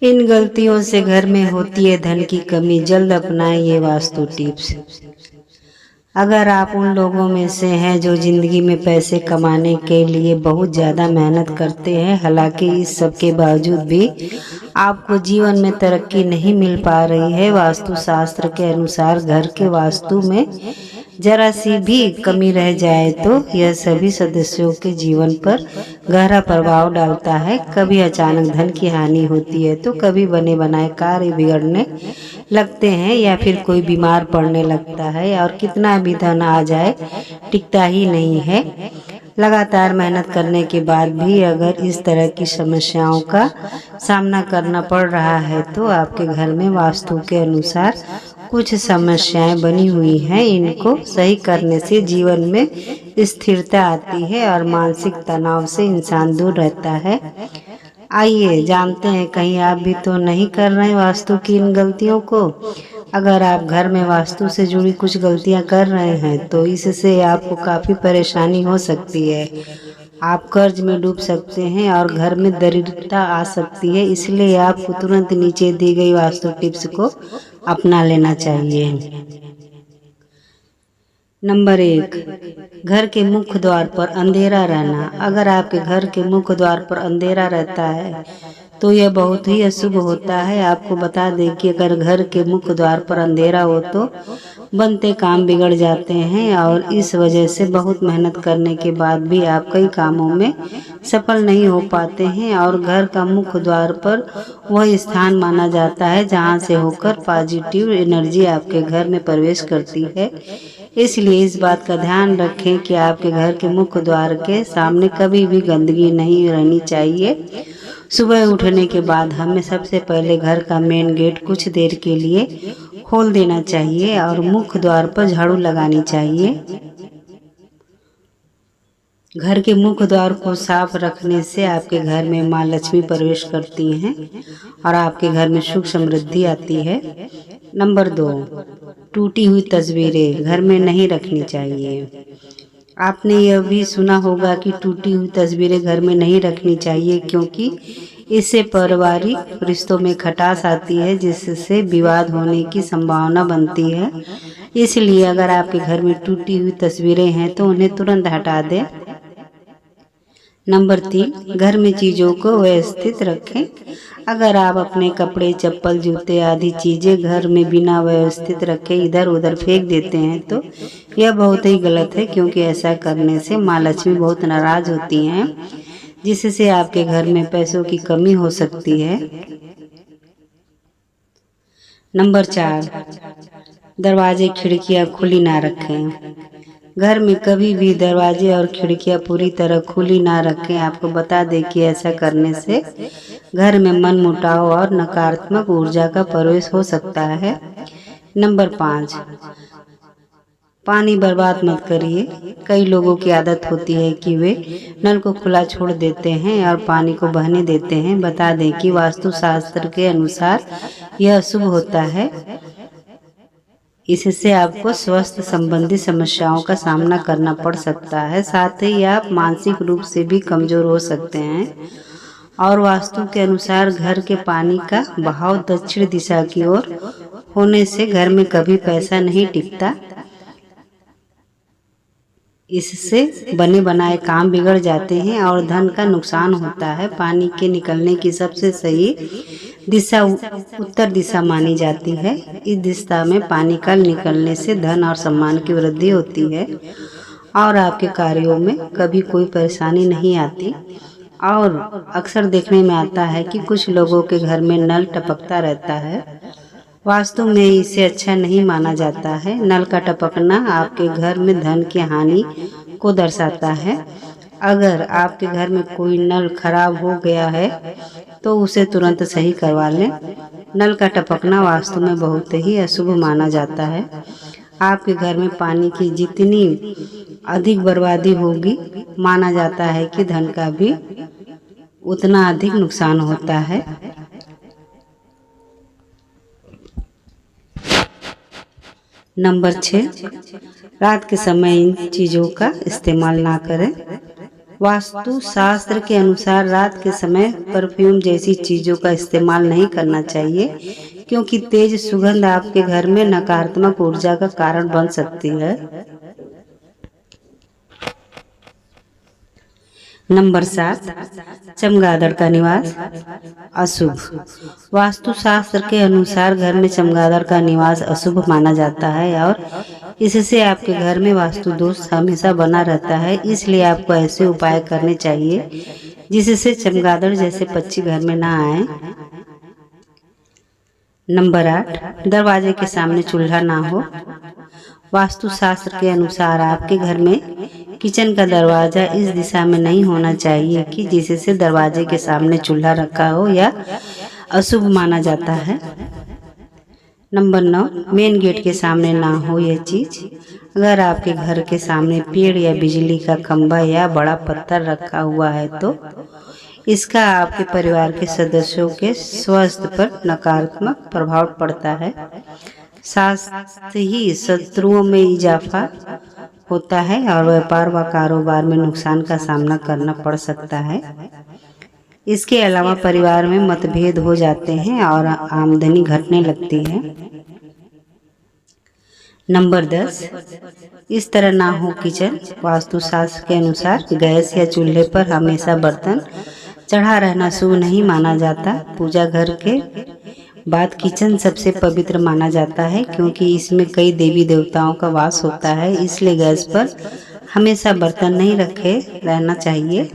इन गलतियों से घर में होती है धन की कमी। जल्द अपनाएं ये वास्तु टिप्स। अगर आप उन लोगों में से हैं जो जिंदगी में पैसे कमाने के लिए बहुत ज़्यादा मेहनत करते हैं, हालांकि इस सब के बावजूद भी आपको जीवन में तरक्की नहीं मिल पा रही है, वास्तु शास्त्र के अनुसार घर के वास्तु में जरा सी भी कमी रह जाए तो यह सभी सदस्यों के जीवन पर गहरा प्रभाव डालता है। कभी अचानक धन की हानि होती है तो कभी बने बनाए कार्य बिगड़ने लगते हैं या फिर कोई बीमार पड़ने लगता है, और कितना भी धन आ जाए टिकता ही नहीं है। लगातार मेहनत करने के बाद भी अगर इस तरह की समस्याओं का सामना करना पड़ रहा है तो आपके घर में वास्तु के अनुसार कुछ समस्याएं बनी हुई हैं। इनको सही करने से जीवन में स्थिरता आती है और मानसिक तनाव से इंसान दूर रहता है। आइए जानते हैं, कहीं आप भी तो नहीं कर रहे हैं वास्तु की इन गलतियों को। अगर आप घर में वास्तु से जुड़ी कुछ गलतियां कर रहे हैं तो इससे आपको काफ़ी परेशानी हो सकती है। आप कर्ज में डूब सकते हैं और घर में दरिद्रता आ सकती है, इसलिए आपको तुरंत नीचे दी गई वास्तु टिप्स को अपना लेना चाहिए। नंबर 1, घर के मुख्य द्वार पर अंधेरा रहना। अगर आपके घर के मुख्य द्वार पर अंधेरा रहता है तो यह बहुत ही अशुभ होता है। आपको बता दें कि अगर घर के मुख्य द्वार पर अंधेरा हो तो बनते काम बिगड़ जाते हैं और इस वजह से बहुत मेहनत करने के बाद भी आप कई कामों में सफल नहीं हो पाते हैं। और घर का मुख्य द्वार पर वह स्थान माना जाता है जहां से होकर पॉजिटिव एनर्जी आपके घर में प्रवेश करती है। इसलिए इस बात का ध्यान रखें कि आपके घर के मुख्य द्वार के सामने कभी भी गंदगी नहीं रहनी चाहिए। सुबह उठने के बाद हमें सबसे पहले घर का मेन गेट कुछ देर के लिए खोल देना चाहिए और मुख्य द्वार पर झाड़ू लगानी चाहिए। घर के मुख्य द्वार को साफ रखने से आपके घर में माँ लक्ष्मी प्रवेश करती हैं और आपके घर में सुख समृद्धि आती है। नंबर 2, टूटी हुई तस्वीरें घर में नहीं रखनी चाहिए। आपने यह भी सुना होगा कि टूटी हुई तस्वीरें घर में नहीं रखनी चाहिए, क्योंकि इससे पारिवारिक रिश्तों में खटास आती है जिससे विवाद होने की संभावना बनती है। इसलिए अगर आपके घर में टूटी हुई तस्वीरें हैं तो उन्हें तुरंत हटा दें। नंबर 3, घर में चीज़ों को व्यवस्थित रखें। अगर आप अपने कपड़े, चप्पल, जूते आदि चीज़ें घर में बिना व्यवस्थित रखे इधर उधर फेंक देते हैं तो यह बहुत ही गलत है, क्योंकि ऐसा करने से माँ लक्ष्मी बहुत नाराज होती हैं, जिससे आपके घर में पैसों की कमी हो सकती है। नंबर 4, दरवाजे खिड़कियां खुली ना रखें। घर में कभी भी दरवाजे और खिड़कियां पूरी तरह खुली ना रखें। आपको बता दें कि ऐसा करने से घर में मनमुटाव और नकारात्मक ऊर्जा का प्रवेश हो सकता है। नंबर 5, पानी बर्बाद मत करिए। कई लोगों की आदत होती है कि वे नल को खुला छोड़ देते हैं और पानी को बहने देते हैं। बता दें कि वास्तुशास्त्र के अनुसार यह अशुभ होता है। इससे आपको स्वास्थ्य संबंधी समस्याओं का सामना करना पड़ सकता है, साथ ही आप मानसिक रूप से भी कमजोर हो सकते हैं। और वास्तु के अनुसार घर के पानी का बहाव दक्षिण दिशा की ओर होने से घर में कभी पैसा नहीं टिकता। इससे बने बनाए काम बिगड़ जाते हैं और धन का नुकसान होता है। पानी के निकलने की सबसे सही दिशा उत्तर दिशा मानी जाती है। इस दिशा में पानी का निकलने से धन और सम्मान की वृद्धि होती है और आपके कार्यों में कभी कोई परेशानी नहीं आती। और अक्सर देखने में आता है कि कुछ लोगों के घर में नल टपकता रहता है। वास्तु में इसे अच्छा नहीं माना जाता है। नल का टपकना आपके घर में धन की हानि को दर्शाता है। अगर आपके घर में कोई नल खराब हो गया है तो उसे तुरंत सही करवा लें। नल का टपकना वास्तु में बहुत ही अशुभ माना जाता है। आपके घर में पानी की जितनी अधिक बर्बादी होगी, माना जाता है कि धन का भी उतना अधिक नुकसान होता है। नंबर 6, रात के समय इन चीज़ों का इस्तेमाल ना करें। वास्तु शास्त्र के अनुसार रात के समय परफ्यूम जैसी चीजों का इस्तेमाल नहीं करना चाहिए, क्योंकि तेज सुगंध आपके घर में नकारात्मक ऊर्जा का कारण बन सकती है। नंबर 7, चमगादड़ का निवास अशुभ। वास्तुशास्त्र के अनुसार घर में चमगादड़ का निवास अशुभ माना जाता है और इससे आपके घर में वास्तु दोष हमेशा बना रहता है। इसलिए आपको ऐसे उपाय करने चाहिए जिससे चमगादड़ जैसे पक्षी घर में ना आए। नंबर 8, दरवाजे के सामने चूल्हा ना हो। वास्तुशास्त्र के अनुसार आपके घर में किचन का दरवाजा इस दिशा में नहीं होना चाहिए कि जिससे दरवाजे के सामने चूल्हा रखा हो या अशुभ माना जाता है। नंबर 9, मेन गेट के सामने ना हो यह चीज। अगर आपके घर के सामने पेड़ या बिजली का खंभा या बड़ा पत्थर रखा हुआ है तो इसका आपके परिवार के सदस्यों के स्वास्थ्य पर नकारात्मक प्रभाव पड़ता है। साथ ही शत्रुओं में इजाफा होता है और व्यापार व कारोबार में नुकसान का सामना करना पड़ सकता है। इसके अलावा परिवार में मतभेद हो जाते हैं और आमदनी घटने लगती है। नंबर 10, इस तरह ना हो किचन। वास्तुशास्त्र के अनुसार गैस या चूल्हे पर हमेशा बर्तन चढ़ा रहना शुभ नहीं माना जाता। पूजा घर के बाद किचन सबसे पवित्र माना जाता है, क्योंकि इसमें कई देवी देवताओं का वास होता है। इसलिए गैस पर हमेशा बर्तन नहीं रखे रहना चाहिए।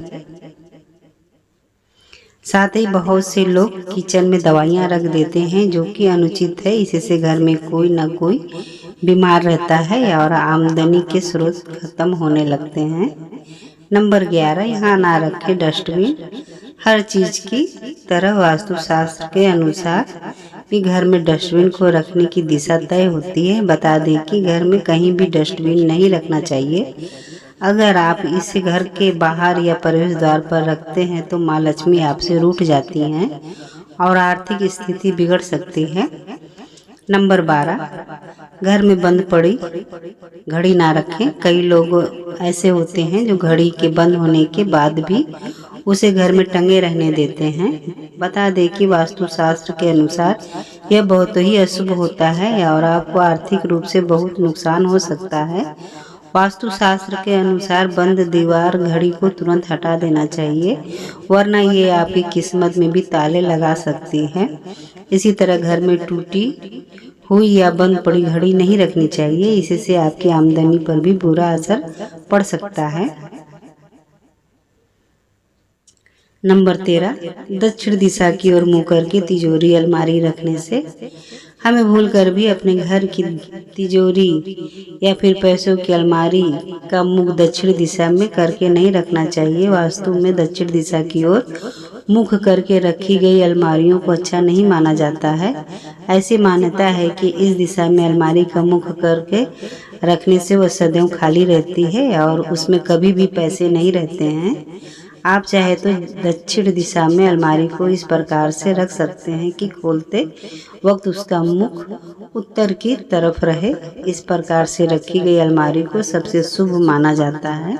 साथ ही बहुत से लोग किचन में दवाइयां रख देते हैं, जो कि अनुचित है। इससे घर में कोई न कोई बीमार रहता है और आमदनी के स्रोत खत्म होने लगते हैं। नंबर 11, यहाँ ना रखें डस्टबिन। हर चीज की तरह वास्तुशास्त्र के अनुसार भी घर में डस्टबिन को रखने की दिशा तय होती है। बता दें कि घर में कहीं भी डस्टबिन नहीं रखना चाहिए। अगर आप इसे घर के बाहर या प्रवेश द्वार पर रखते हैं तो माँ लक्ष्मी आपसे रूठ जाती हैं और आर्थिक स्थिति बिगड़ सकती है। नंबर 12, घर में बंद पड़ी घड़ी ना रखें। कई लोग ऐसे होते हैं जो घड़ी के बंद होने के बाद भी उसे घर में टंगे रहने देते हैं। बता दें कि वास्तुशास्त्र के अनुसार यह बहुत ही अशुभ होता है और आपको आर्थिक रूप से बहुत नुकसान हो सकता है। वास्तुशास्त्र के अनुसार बंद दीवार घड़ी को तुरंत हटा देना चाहिए, वरना ये आपकी किस्मत में भी ताले लगा सकती है। इसी तरह घर में टूटी हुई या बंद पड़ी घड़ी नहीं रखनी चाहिए। इससे आपकी आमदनी पर भी बुरा असर पड़ सकता है। नंबर 13, दक्षिण दिशा की ओर मुंह करके तिजोरी अलमारी रखने से हमें भूल कर भी अपने घर की तिजोरी या फिर पैसों की अलमारी का मुख दक्षिण दिशा में करके नहीं रखना चाहिए। वास्तु में दक्षिण दिशा की ओर मुख करके रखी गई अलमारियों को अच्छा नहीं माना जाता है। ऐसी मान्यता है कि इस दिशा में अलमारी का मुख करके रखने से वह सदैव खाली रहती है और उसमें कभी भी पैसे नहीं रहते हैं। आप चाहे तो दक्षिण दिशा में अलमारी को इस प्रकार से रख सकते हैं कि खोलते वक्त उसका मुख उत्तर की तरफ रहे। इस प्रकार से रखी गई अलमारी को सबसे शुभ माना जाता है।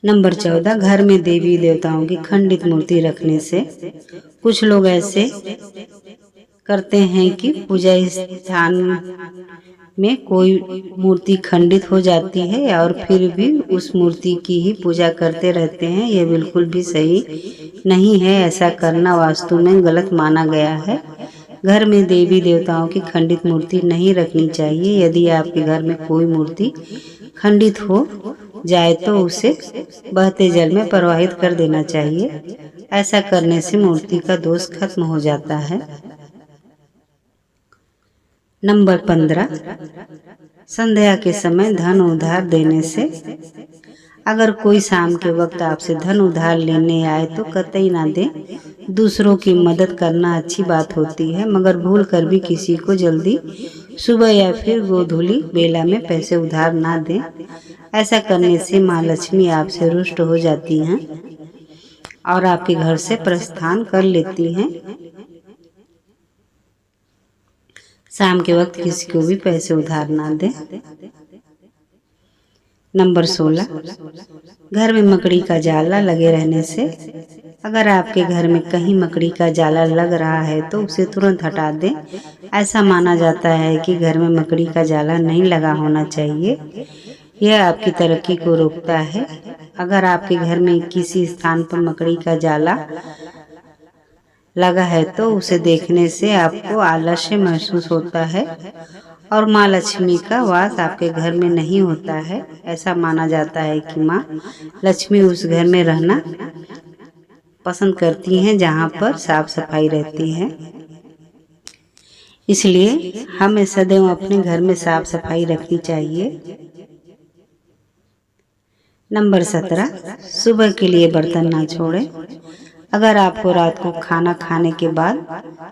नंबर 14, घर में देवी देवताओं की खंडित मूर्ति रखने से कुछ लोग ऐसे करते हैं कि पूजा स्थान में कोई मूर्ति खंडित हो जाती है और फिर भी उस मूर्ति की ही पूजा करते रहते हैं। यह बिल्कुल भी सही नहीं है। ऐसा करना वास्तु में गलत माना गया है। घर में देवी देवताओं की खंडित मूर्ति नहीं रखनी चाहिए। यदि आपके घर में कोई मूर्ति खंडित हो जाए तो उसे बहते जल में प्रवाहित कर देना चाहिए। ऐसा करने से मूर्ति का दोष खत्म हो जाता है। नंबर 15, संध्या के समय धन उधार देने से अगर कोई शाम के वक्त आपसे धन उधार लेने आए तो कतई ना दें। दूसरों की मदद करना अच्छी बात होती है, मगर भूल कर भी किसी को जल्दी सुबह या फिर गोधूली बेला में पैसे उधार ना दें। ऐसा करने से माँ लक्ष्मी आपसे रुष्ट हो जाती हैं और आपके घर से प्रस्थान कर लेती हैं। शाम के वक्त किसी को भी पैसे उधार ना दें। नंबर 16, घर में मकड़ी का जाला लगे रहने से। अगर आपके घर में कहीं मकड़ी का जाला लग रहा है तो उसे तुरंत हटा दें। ऐसा माना जाता है कि घर में मकड़ी का जाला नहीं लगा होना चाहिए। यह आपकी तरक्की को रोकता है। अगर आपके घर में किसी स्थान पर मकड़ी का जाला लगा है तो उसे देखने से आपको आलस्य महसूस होता है और माँ लक्ष्मी का वास आपके घर में नहीं होता है। ऐसा माना जाता है कि माँ लक्ष्मी उस घर में रहना पसंद करती हैं जहाँ पर साफ सफाई रहती है। इसलिए हमें सदैव अपने घर में साफ सफाई रखनी चाहिए। नंबर 17, सुबह के लिए बर्तन ना छोड़ें। अगर आपको रात को खाना खाने के बाद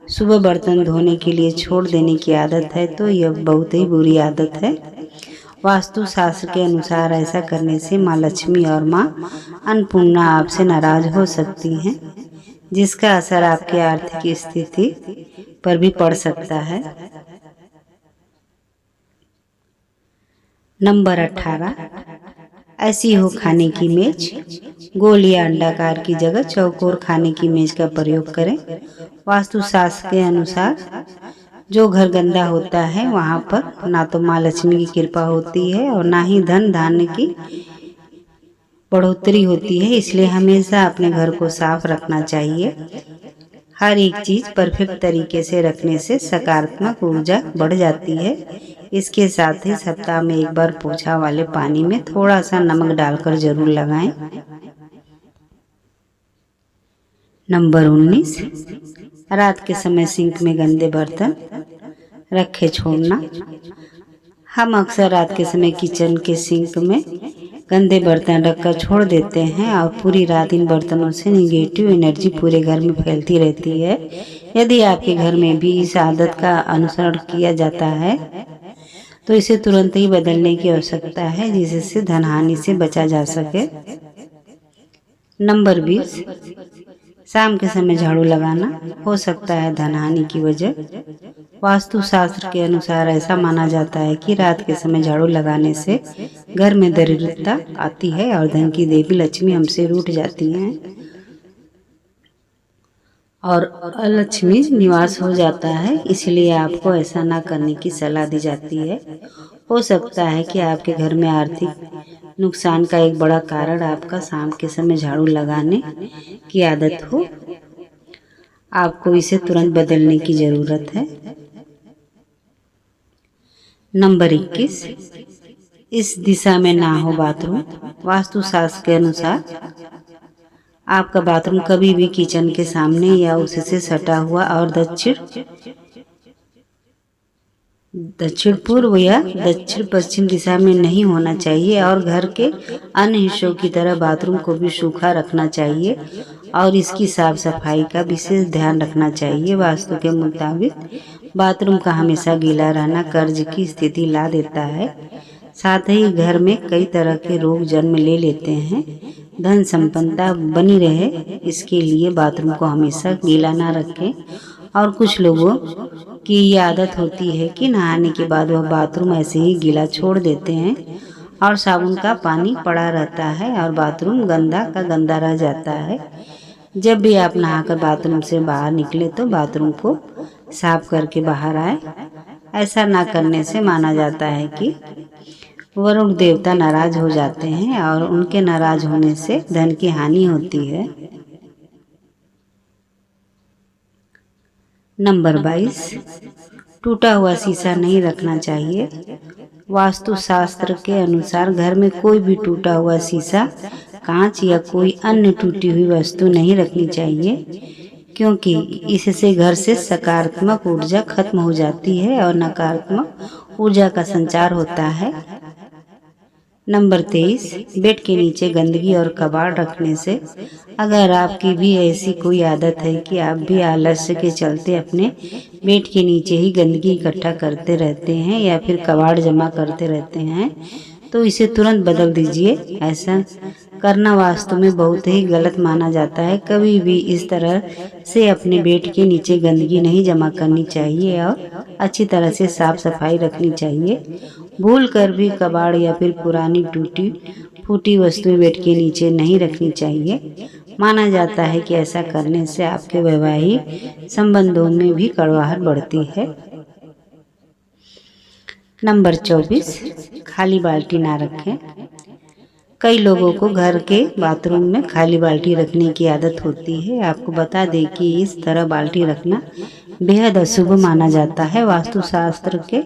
सुबह बर्तन धोने के लिए छोड़ देने की आदत है तो यह बहुत ही बुरी आदत है। वास्तु शास्त्र के अनुसार ऐसा करने से माँ लक्ष्मी और माँ अन्नपूर्णा आपसे नाराज हो सकती हैं, जिसका असर आपकी आर्थिक स्थिति पर भी पड़ सकता है। नंबर 18, ऐसी हो खाने की मेज। गोल या अंडाकार की जगह चौकोर खाने की मेज का प्रयोग करें। वास्तु शास्त्र के अनुसार जो घर गंदा होता है वहाँ पर ना तो माँ लक्ष्मी की कृपा होती है और ना ही धन धान्य की बढ़ोतरी होती है। इसलिए हमेशा अपने घर को साफ रखना चाहिए। हर एक चीज परफेक्ट तरीके से रखने से सकारात्मक ऊर्जा बढ़ जाती है। इसके साथ ही सप्ताह में एक बार पोछा वाले पानी में थोड़ा सा नमक डालकर जरूर लगाएं। नंबर 19, रात के समय सिंक में गंदे बर्तन रखे छोड़ना। हम अक्सर रात के समय किचन के सिंक में गंदे बर्तन रखकर छोड़ देते हैं और पूरी रात इन बर्तनों से निगेटिव एनर्जी पूरे घर में फैलती रहती है। यदि आपके घर में भी इस आदत का अनुसरण किया जाता है तो इसे तुरंत ही बदलने की आवश्यकता है, जिससे धन हानि से बचा जा सके। नंबर 20, शाम के समय झाड़ू लगाना हो सकता है धन हानि की वजह। वास्तु शास्त्र के अनुसार ऐसा माना जाता है कि रात के समय झाड़ू लगाने से घर में दरिद्रता आती है और धन की देवी लक्ष्मी हमसे रूठ जाती हैं और अलक्ष्मी निवास हो जाता है। इसलिए आपको ऐसा ना करने की सलाह दी जाती है। हो सकता है कि आपके घर में आर्थिक नुकसान का एक बड़ा कारण आपका शाम के समय झाड़ू लगाने की आदत हो। आपको इसे तुरंत बदलने की जरूरत है। नंबर 21, इस दिशा में ना हो बाथरूम। वास्तु शास्त्र के अनुसार आपका बाथरूम कभी भी किचन के सामने या उससे सटा हुआ और दक्षिण पूर्व या दक्षिण पश्चिम दिशा में नहीं होना चाहिए और घर के अन्य हिस्सों की तरह बाथरूम को भी सूखा रखना चाहिए और इसकी साफ सफाई का विशेष ध्यान रखना चाहिए। वास्तु के मुताबिक बाथरूम का हमेशा गीला रहना कर्ज की स्थिति ला देता है। साथ ही घर में कई तरह के रोग जन्म ले लेते हैं। धन संपन्नता बनी रहे इसके लिए बाथरूम को हमेशा गीला ना रखें। और कुछ लोगों की ये आदत होती है कि नहाने के बाद वह बाथरूम ऐसे ही गीला छोड़ देते हैं और साबुन का पानी पड़ा रहता है और बाथरूम गंदा का गंदा रह जाता है। जब भी आप नहाकर बाथरूम से बाहर निकले तो बाथरूम को साफ करके बाहर आए। ऐसा ना करने से माना जाता है कि वरुण देवता नाराज हो जाते हैं और उनके नाराज होने से धन की हानि होती है। नंबर 22, टूटा हुआ शीशा नहीं रखना चाहिए। वास्तु शास्त्र के अनुसार घर में कोई भी टूटा हुआ शीशा, कांच या कोई अन्य टूटी हुई वस्तु नहीं रखनी चाहिए, क्योंकि इससे घर से सकारात्मक ऊर्जा खत्म हो जाती है और नकारात्मक ऊर्जा का संचार होता है। नंबर 23, बेड के नीचे गंदगी और कबाड़ रखने से। अगर आपकी भी ऐसी कोई आदत है कि आप भी आलस्य के चलते अपने बेड के नीचे ही गंदगी इकट्ठा करते रहते हैं या फिर कबाड़ जमा करते रहते हैं तो इसे तुरंत बदल दीजिए। ऐसा करना वास्तव में बहुत ही गलत माना जाता है। कभी भी इस तरह से अपने बेड के नीचे गंदगी नहीं जमा करनी चाहिए और अच्छी तरह से साफ सफाई रखनी चाहिए। भूल कर भी कबाड़ या फिर पुरानी टूटी फूटी वस्तुएं बेड के नीचे नहीं रखनी चाहिए। माना जाता है कि ऐसा करने से आपके वैवाहिक संबंधों में भी कड़वाहट बढ़ती है। नंबर 24, खाली बाल्टी ना रखें। कई लोगों को घर के बाथरूम में खाली बाल्टी रखने की आदत होती है। आपको बता दें कि इस तरह बाल्टी रखना बेहद अशुभ माना जाता है। वास्तुशास्त्र के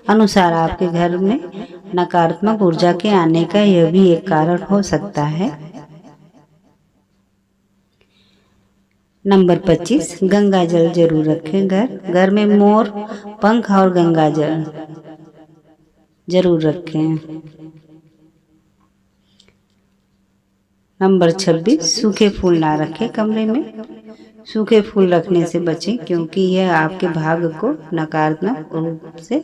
अनुसार आपके घर में नकारात्मक ऊर्जा के आने का यह भी एक कारण हो सकता है। नंबर 25, गंगा जल जरूर रखें। घर में मोर पंख और गंगा जल जरूर रखें। नंबर 26, सूखे फूल ना रखें कमरे में। सूखे फूल रखने से बचें क्योंकि यह आपके भाग्य को नकारात्मक रूप से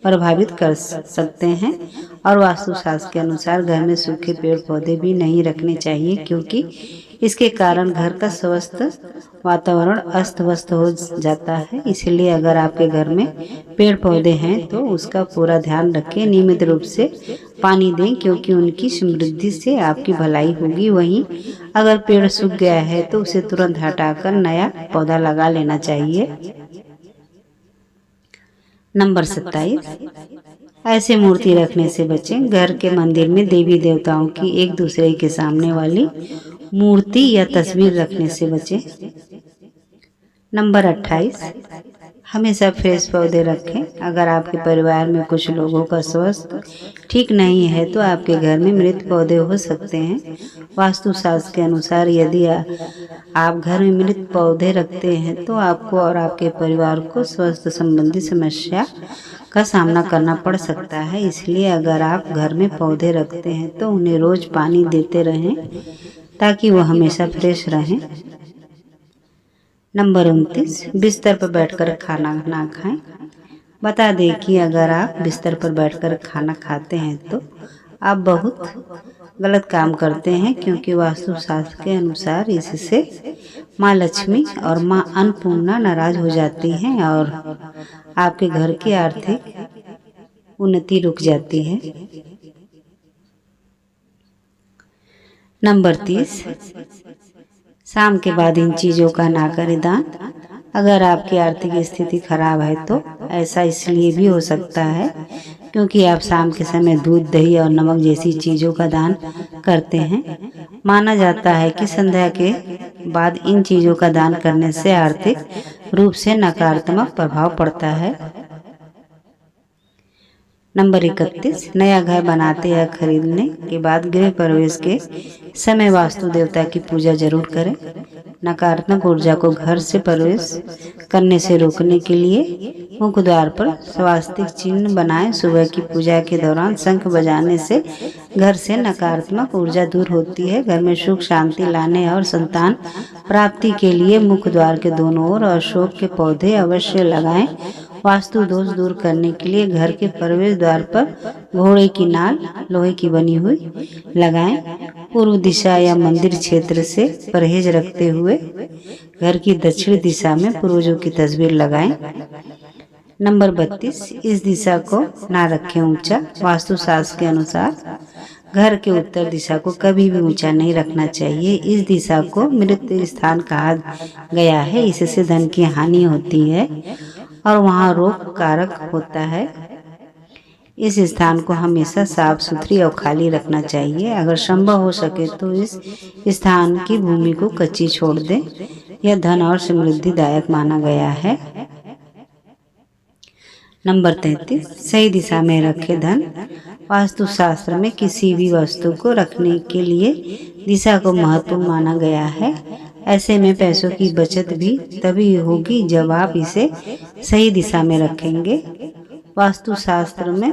प्रभावित कर सकते हैं। और वास्तुशास्त्र के अनुसार घर में सूखे पेड़ पौधे भी नहीं रखने चाहिए क्योंकि इसके कारण घर का स्वस्थ वातावरण अस्त व्यस्त हो जाता है। इसलिए अगर आपके घर में पेड़ पौधे हैं तो उसका पूरा ध्यान रखें। नियमित रूप से पानी दें क्योंकि उनकी समृद्धि से आपकी भलाई होगी। वहीं अगर पेड़ सूख गया है तो उसे तुरंत हटाकर नया पौधा लगा लेना चाहिए। नंबर 27, ऐसे मूर्ति रखने से बचें। घर के मंदिर में देवी देवताओं की एक दूसरे के सामने वाली मूर्ति या तस्वीर रखने से बचें। नंबर 28, हमेशा फ्रेश पौधे रखें। अगर आपके परिवार में कुछ लोगों का स्वास्थ्य ठीक नहीं है तो आपके घर में मृत पौधे हो सकते हैं। वास्तुशास्त्र के अनुसार यदि आप घर में मृत पौधे रखते हैं तो आपको और आपके परिवार को स्वास्थ्य संबंधी समस्या का सामना करना पड़ सकता है। इसलिए अगर आप घर में पौधे रखते हैं तो उन्हें रोज पानी देते रहें ताकि वो हमेशा फ्रेश रहें। नंबर 29, बिस्तर पर बैठकर खाना ना खाएं। बता दें कि अगर आप बिस्तर पर बैठकर खाना खाते हैं तो आप बहुत गलत काम करते हैं क्योंकि वास्तुशास्त्र के अनुसार इससे माँ लक्ष्मी और माँ अन्नपूर्णा नाराज हो जाती हैं और आपके घर की आर्थिक उन्नति रुक जाती है। नंबर 30, शाम के बाद इन चीज़ों का ना करें दान। अगर आपकी आर्थिक स्थिति खराब है तो ऐसा इसलिए भी हो सकता है क्योंकि आप शाम के समय दूध दही और नमक जैसी चीज़ों का दान करते हैं। माना जाता है कि संध्या के बाद इन चीज़ों का दान करने से आर्थिक रूप से नकारात्मक प्रभाव पड़ता है। नंबर 31, नया घर बनाते या खरीदने के बाद गृह प्रवेश के समय वास्तु देवता की पूजा जरूर करें। नकारात्मक ऊर्जा को घर से प्रवेश करने से रोकने के लिए मुख्य द्वार पर स्वास्तिक चिन्ह बनाएं। सुबह की पूजा के दौरान शंख बजाने से घर से नकारात्मक ऊर्जा दूर होती है। घर में सुख शांति लाने और संतान प्राप्ति के लिए मुख्य द्वार के दोनों ओर अशोक के पौधे अवश्य लगाएं। वास्तु दोष दूर करने के लिए घर के प्रवेश द्वार पर घोड़े की नाल लोहे की बनी हुई लगाएं। पूर्व दिशा या मंदिर क्षेत्र से परहेज रखते हुए घर की दक्षिण दिशा में पूर्वजों की तस्वीर लगाएं। नंबर 32, इस दिशा को ना रखें ऊंचा। वास्तुशास्त्र के अनुसार घर के उत्तर दिशा को कभी भी ऊंचा नहीं रखना चाहिए। इस दिशा को मृत स्थान कहा गया है। इससे धन की हानि होती है और वहाँ रोग कारक होता है। इस स्थान को हमेशा साफ सुथरी और खाली रखना चाहिए। अगर संभव हो सके तो इस स्थान की भूमि को कच्ची छोड़ दें। यह धन और समृद्धिदायक माना गया है। नंबर 33, सही दिशा में रखें धन। वास्तुशास्त्र में किसी भी वस्तु को रखने के लिए दिशा को महत्वपूर्ण माना गया है। ऐसे में पैसों की बचत भी तभी होगी जब आप इसे सही दिशा में रखेंगे। वास्तुशास्त्र में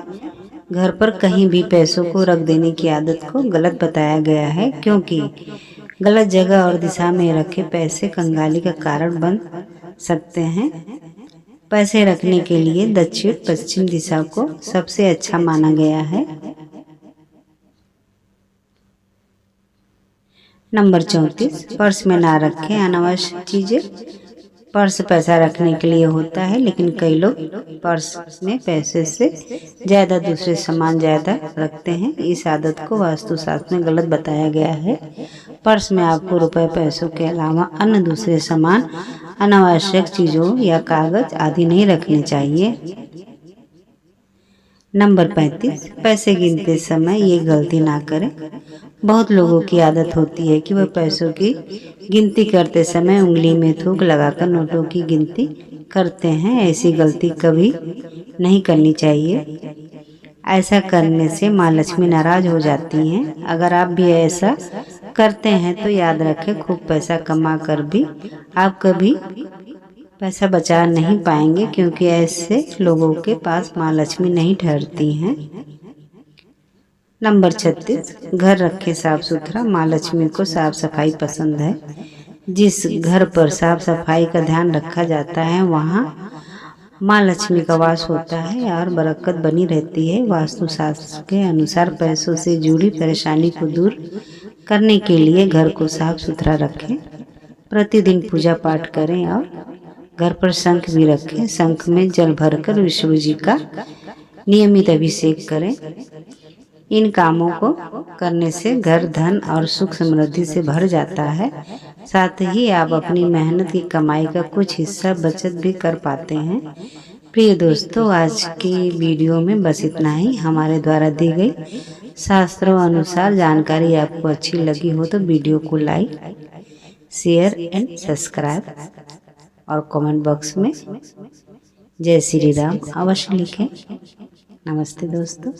घर पर कहीं भी पैसों को रख देने की आदत को गलत बताया गया है क्योंकि गलत जगह और दिशा में रखे पैसे कंगाली का कारण बन सकते हैं। पैसे रखने के लिए दक्षिण पश्चिम दिशा को सबसे अच्छा माना गया है। नंबर 34, पर्स में ना रखें अनावश्यक चीजें। पर्स पैसा रखने के लिए होता है, लेकिन कई लोग पर्स में पैसे से ज़्यादा दूसरे सामान ज़्यादा रखते हैं। इस आदत को वास्तुशास्त्र में गलत बताया गया है। पर्स में आपको रुपए पैसों के अलावा अन्य दूसरे सामान, अनावश्यक चीज़ों या कागज आदि नहीं रखने चाहिए। नंबर 35, पैसे गिनते समय ये गलती ना करें। बहुत लोगों की आदत होती है कि वह पैसों की गिनती करते समय उंगली में थूक लगाकर नोटों की गिनती करते हैं। ऐसी गलती कभी नहीं करनी चाहिए। ऐसा करने से माँ लक्ष्मी नाराज हो जाती हैं। अगर आप भी ऐसा करते हैं तो याद रखें, खूब पैसा कमा कर भी आप कभी पैसा बचा नहीं पाएंगे, क्योंकि ऐसे लोगों के पास माँ लक्ष्मी नहीं ठहरती हैं। नंबर 36, घर रखे साफ सुथरा। माँ लक्ष्मी को साफ सफाई पसंद है। जिस घर पर साफ सफाई का ध्यान रखा जाता है वहाँ माँ लक्ष्मी का वास होता है और बरकत बनी रहती है। वास्तुशास्त्र के अनुसार पैसों से जुड़ी परेशानी को दूर करने के लिए घर को साफ सुथरा रखें। प्रतिदिन पूजा पाठ करें और घर पर शंख भी रखें। शंख में जल भरकर विष्णु जी का नियमित अभिषेक करें। इन कामों को करने से घर धन और सुख समृद्धि से भर जाता है। साथ ही आप अपनी मेहनत की कमाई का कुछ हिस्सा बचत भी कर पाते हैं। प्रिय दोस्तों, आज की वीडियो में बस इतना ही। हमारे द्वारा दी गई शास्त्रों अनुसार जानकारी आपको अच्छी लगी हो तो वीडियो को लाइक, शेयर एंड सब्सक्राइब और कमेंट बॉक्स में जय श्री राम अवश्य लिखें। नमस्ते दोस्तों।